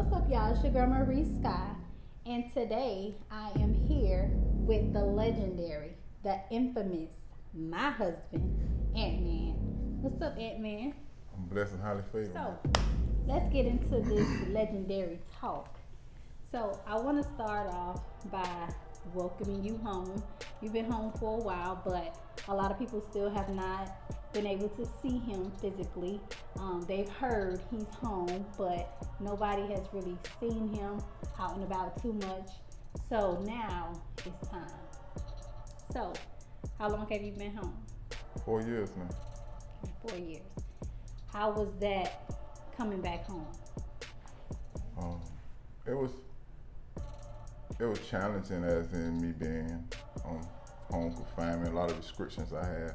What's up, y'all? It's your girl Marie Sky, and today I am here with the legendary, the infamous, my husband, Antman. What's up, Antman? I'm blessed and highly favored. So, let's get into this legendary talk. So, I want to start off by welcoming you home. You've been home for a while, but a lot of people still have not been able to see him physically. They've heard he's home, but nobody has really seen him out and about too much. So now it's time. So, how long have you been home? 4 years now. 4 years. How was that coming back home? It was challenging, as in me being on home confinement. A lot of restrictions I had,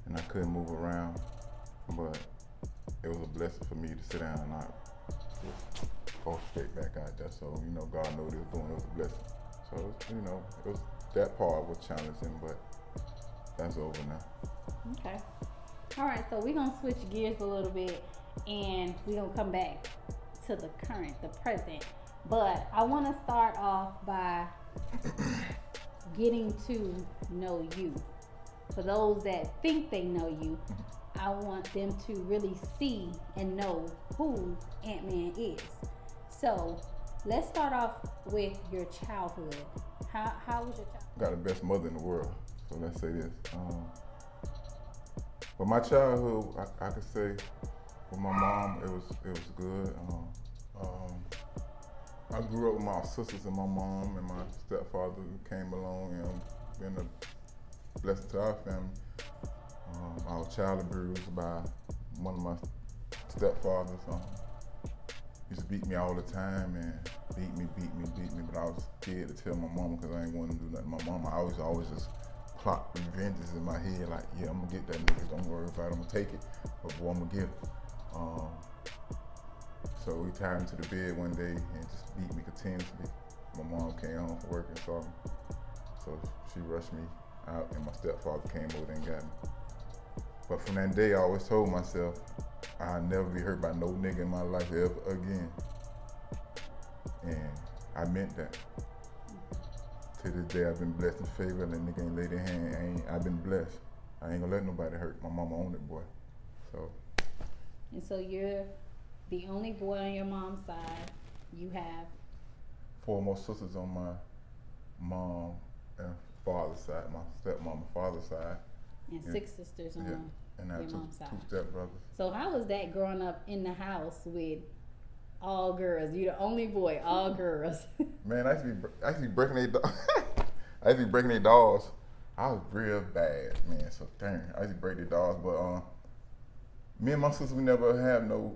and I couldn't move around. But it was a blessing for me to sit down and not just go straight back out there. So God knew what He was doing. It was a blessing. So it was that part was challenging, but that's over now. Okay. All right, so we're going to switch gears a little bit, and we're going to come back to the current, the present. But I want to start off by getting to know you. For those that think they know you, I want them to really see and know who Antman is. So let's start off with your childhood. How was your childhood? Got the best mother in the world. So let's say this. But my childhood, I could say, with my mom, it was good. I grew up with my sisters and my mom and my stepfather who came along and been a blessing to our family. I was child abused by one of my stepfathers. Used to beat me all the time and beat me, but I was scared to tell my mama because I ain't want to do nothing to my mama. I always just plot revenges in my head, like, yeah, I'm gonna get that nigga, don't worry about it, I'm gonna take it, but boy, I'm gonna get it. So we tied him to the bed one day and just beat me continuously. My mom came home from work and saw me. So she rushed me out and my stepfather came over and got me. But from that day, I always told myself, I'll never be hurt by no nigga in my life ever again. And I meant that. To this day, I've been blessed and favored, and nigga ain't laid their hand. I've been blessed. I ain't gonna let nobody hurt. My mama owned it, boy. So. And so you're the only boy on your mom's side. You have 4 more sisters on my mom and father's side, my stepmom and father's side. And 6 sisters on and I your two, mom's side. 2 stepbrothers. So how was that growing up in the house with all girls? You're the only boy, all girls. Man, I used to be breaking their I used to be breaking their dolls. I was real bad, man. So dang, I used to break their dolls, but me and my sisters, we never had no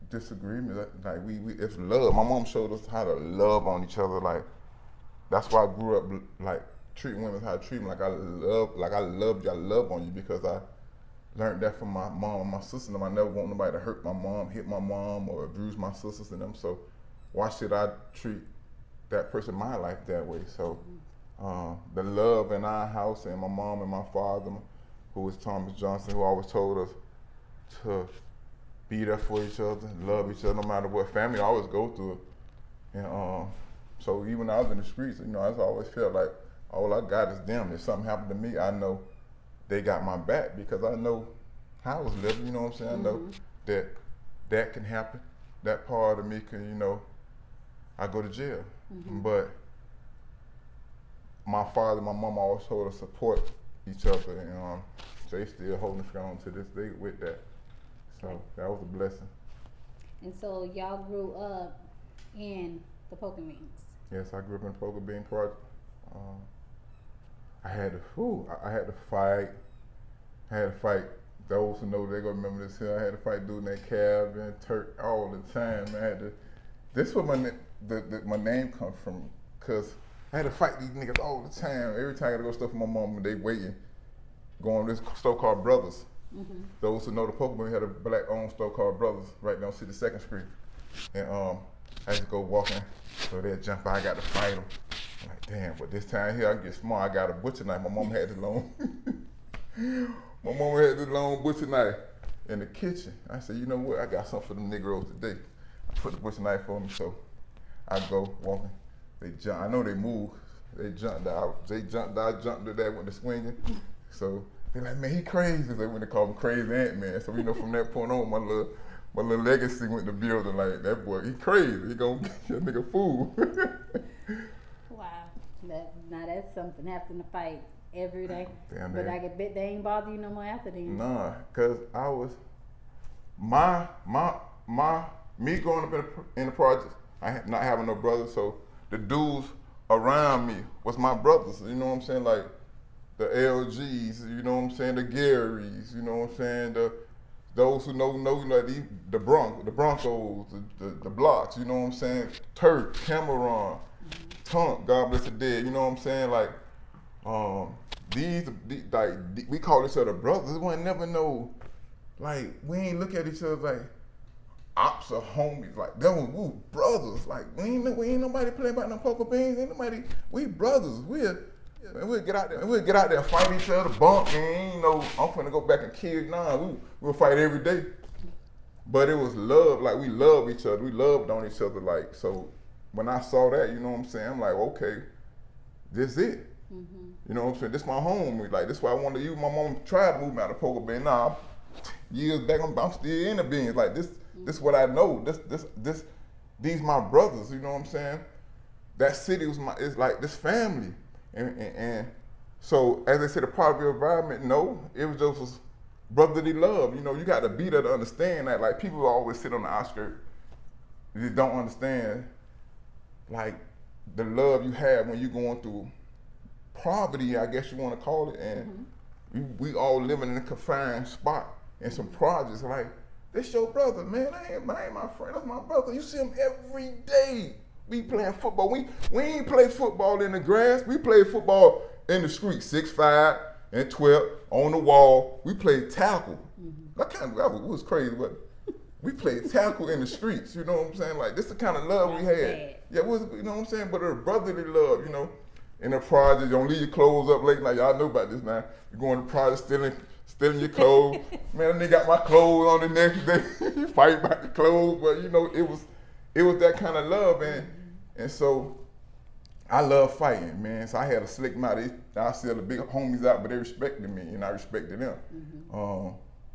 disagreements. Like we it's love. My mom showed us how to love on each other. Like that's why I grew up like treating women how to treat them. Like I love on you because I learned that from my mom and my sister. I never want nobody to hurt my mom, hit my mom, or abuse my sisters and them. So why should I treat that person in my life that way? So the love in our house and my mom and my father, who was Thomas Johnson, who always told us to be there for each other, love each other, no matter what. Family always go through it. And so even when I was in the streets, I always felt like all I got is them. If something happened to me, I know they got my back because I know how I was living, you know what I'm saying? I know that can happen. That part of me can, I go to jail. But my father and my mom always told us support each other, and they still holding strong to this day with that. So that was a blessing. And so y'all grew up in the Poker Beans. Yes, I grew up in the Poker Bean Project. I had to fight. Those who know, they gonna remember this here. I had to fight dude named Calvin, Turk, all the time. This is where my name comes from, cause I had to fight these niggas all the time. Every time I gotta go stuff for my mom, and they waiting. Going to this store called Brothers. Those who know the Poker Bean had a black-owned store called Brothers right down 62nd Street. And I had to go walking, so they'd jump out. I got to fight them. I'm like, damn, but this time here, I get smart. I got a butcher knife. My mom had the long butcher knife in the kitchen. I said, you know what? I got something for them Negroes today. I put the butcher knife on me. So I go walking. They jump. I know they move. They jumped out. They jumped out. I jumped to that with the swinging. So they're like, man, he crazy. They when they call him Crazy Antman. So from that point on, my little legacy went to building like that boy. He crazy. He gonna get that nigga fool. Wow. Now that's something having to fight every day. Damn, but I can bet they ain't bother you no more after then. Nah, cause I was me growing up in the projects. Not having no brothers, so the dudes around me was my brothers. You know what I'm saying? Like the LGs. You know what I'm saying? The Garys. You know what I'm saying? Those who know like the Broncos, the Blocks. You know what I'm saying? Turk, Cameron, Tunk. God bless the dead. You know what I'm saying? Like these we call each other brothers. We never know. Like we ain't look at each other like ops or homies. Like we brothers. Like we ain't nobody playing about no poker beans. Ain't nobody. We brothers. We'll get out there. We'll get out there and fight each other, bump. And ain't no, I'm finna go back and kill. Nah, we'll fight every day. But it was love. Like we love each other. We loved on each other. Like so, when I saw that, you know what I'm saying? I'm like, okay, this it. Mm-hmm. You know what I'm saying? This my home. Like this why I wanted to use. My mom tried to move me out of poker bean. Nah, years back, I'm still in the beans. Like this what I know. These my brothers. You know what I'm saying? That city it's like this family. And so, as I said, a part of your environment, no, it was just brotherly love. You know, you got to be there to understand that. Like, people always sit on the outskirts, you just don't understand, like, the love you have when you're going through poverty, I guess you want to call it, and we all living in a confined spot in some projects. Like, this your brother, man. I ain't my friend. That's my brother. You see him every day. We playing football. We ain't play football in the grass. We play football in the street, 6'5" and 12 on the wall. We played tackle. That was crazy, but we played tackle in the streets. You know what I'm saying? Like this is the kind of love we had. Yeah, you know what I'm saying? But a brotherly love, you know. In the project, don't leave your clothes up late. Like y'all know about this now. You going to the project stealing your clothes. Man, they got my clothes on the next day. Fight about the clothes, but you know it was that kind of love, and so I love fighting, man. So I had a slick mouth. I still the big homies out, but they respected me, and I respected them.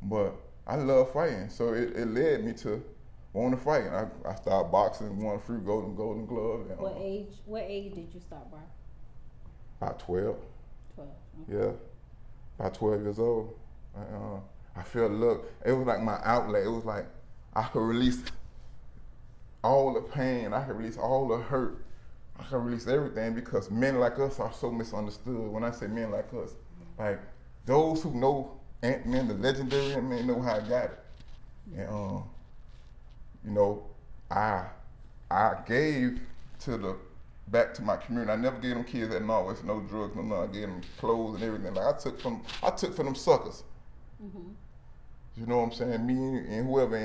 But I love fighting, so it led me to want to fight. I started boxing, won a free golden glove. And, What age did you start, Brian? About 12. 12. Yeah, about 12 years old. I felt love. It was like my outlet. It was like I could release all the pain. I could release all the hurt. I could release everything because men like us are so misunderstood. When I say men like us, like those who know Antman, the legendary Antman, know how I got it. And you know, I gave back to my community. I never gave them kids that Norwest, no drugs, no nothing. I gave them clothes and everything. Like I took from them suckers. You know what I'm saying? Me and whoever,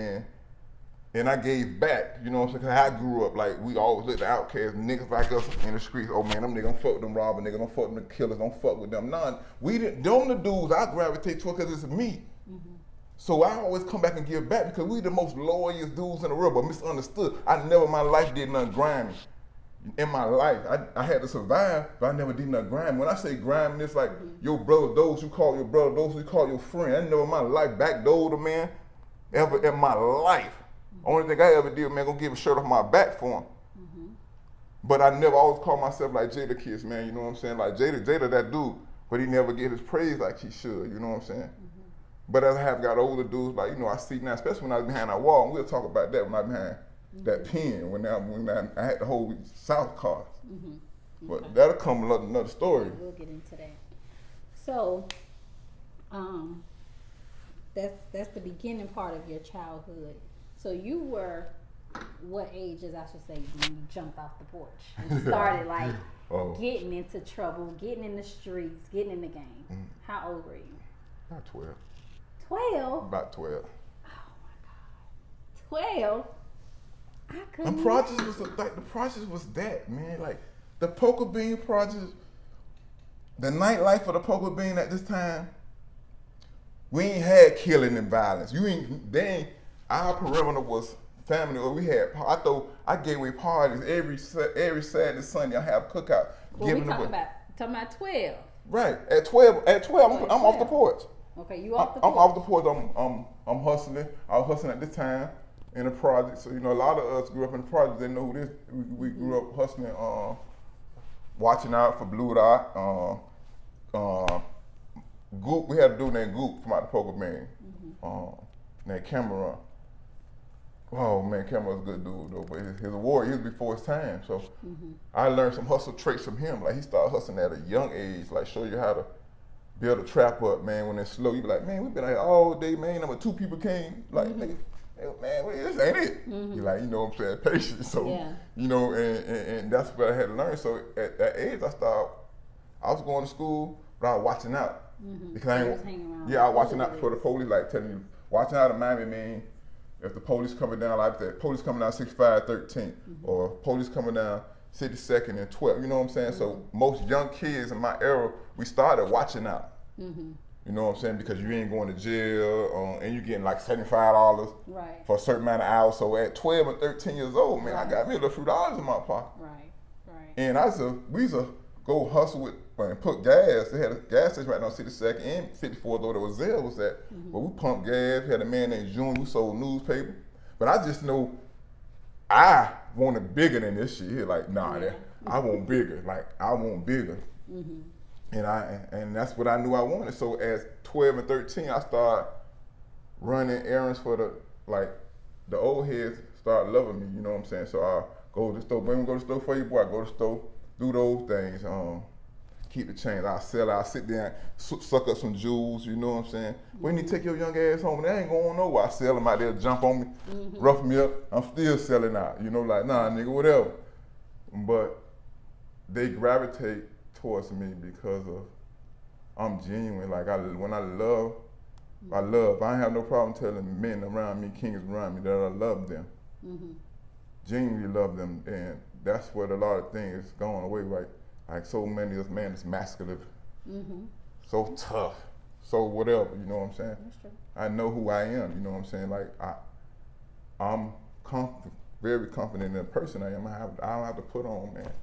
and I gave back. You know what I'm saying? Cause I grew up like we always looked at outcasts, niggas like us in the streets. Oh man, them niggas don't fuck with them robbers, niggas don't fuck with them killers, don't fuck with them. Nah, we didn't. Them the dudes I gravitate toward because it's me. So I always come back and give back because we the most loyalist dudes in the world, but misunderstood. I never in my life did nothing grimy. In my life, I had to survive, but I never did nothing grimy. When I say grimy, it's like your brother, those you call your brother, those you call your friend. I never in my life backdoored a man ever in my life. Only thing I ever did, man, gonna give a shirt off my back for him. But I never always called myself like Jada Kiss, man. You know what I'm saying? Like Jada that dude, but he never get his praise like he should. You know what I'm saying? But as I have got older dudes, like, you know, I see now, especially when I was behind that wall, and we'll talk about that when I was behind that pen, when I had the whole South cars. But that'll come another story. We'll get into that. So, that's the beginning part of your childhood. So you were, what ages I should say, when you jumped off the porch and started like getting into trouble, getting in the streets, getting in the game? How old were you? About 12. 12? About 12. Oh my God. 12? I couldn't. The project was like the project was that, man. Like the poker bean project, the nightlife of the poker bean at this time, we ain't had killing and violence. Our perimeter was family, or we had. I gave away parties every Saturday, Sunday. I have cookout. Well, we talking about 12. Right at 12. At 12, Oh, I'm off the porch. Okay, you off the porch. I'm off the porch. I'm hustling. I was hustling at this time in the project. So a lot of us grew up in the project. They know who this. We grew up hustling, watching out for Blue Dot. Goop. We had a dude named Goop from out the poker band. Named Cameron. Oh man, Cameron was a good dude though, but his award, he was before his time. So I learned some hustle traits from him. Like he started hustling at a young age, like show you how to build a trap up, man. When it's slow, you be like, man, we've been out here all day, man. Number 2 people came, like, nigga, man, this ain't it. You like, you know what I'm saying, patience. So, and that's what I had to learn. So at that age, I was going to school, but I was watching out. Because I was watching out for the police, like telling you, watching out of Miami mean, if the police coming down like that, police coming down 65 13th, or police coming down 62nd and 12th, you know what I'm saying? So most young kids in my era, we started watching out. You know what I'm saying? Because you ain't going to jail, and you getting like $75 for a certain amount of hours. So at 12 and 13 years old, man, I got me a few dollars in my pocket. And we used to go hustle with and put gas. They had a gas station right on 62nd and 54th, though there was Zell was at. But we pumped gas. We had a man named June who sold newspaper. But I just know I wanted bigger than this shit. He like, nah, I want bigger. Like I want bigger. And that's what I knew I wanted. So at 12 and 13, I started running errands for the old heads started loving me. You know what I'm saying? So I go to the store. When we go to the store for you, boy, I go to the store, do those things. Keep the change. I'll sit there and suck up some jewels, you know what I'm saying? When you take your young ass home, they ain't going nowhere. I sell them out there, jump on me, rough me up. I'm still selling out, you know, like, nah, nigga, whatever. But they gravitate towards me because of I'm genuine. Like, when I love. I ain't have no problem telling men around me, kings around me, that I love them. Genuinely love them, and that's what a lot of things is going away, right? Like so many of us, man, is masculine, so tough, so whatever, you know what I'm saying? That's true. I know who I am, you know what I'm saying? Like I'm very confident in the person I am. I don't have to put on, man.